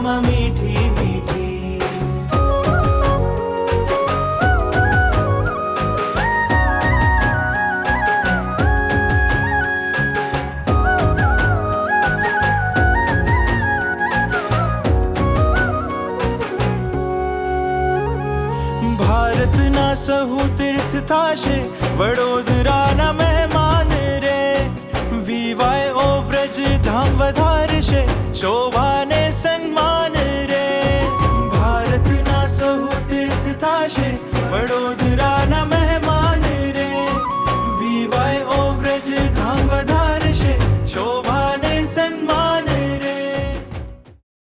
વાતોમાં મીઠી મીઠી. ભારતના સહુ તીર્થ થાશે, વડોદરાના મહેમાન રે. વિવાય ઓ વ્રજ ધામ વધારશે, શોભાને સન્માન રે. ભારતના સહુ તીર્થ થાશે,